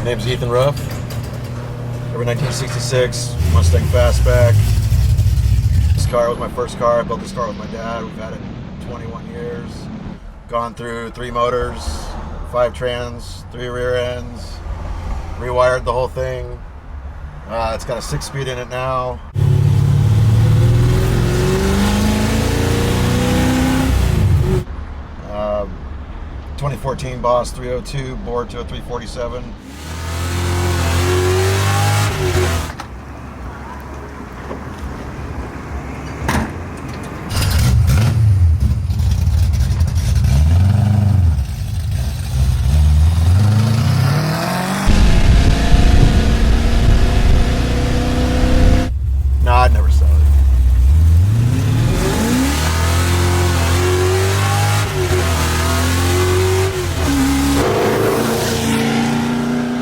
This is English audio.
Name's Ethan Ruff. Every 1966 Mustang Fastback. This car was my first car. I built this car with my dad. We've had it 21 years. Gone through 3 motors, 5 trans, 3 rear ends. Rewired the whole thing. It's got a 6-speed in it now. 2014 Boss 302 bored to a 347.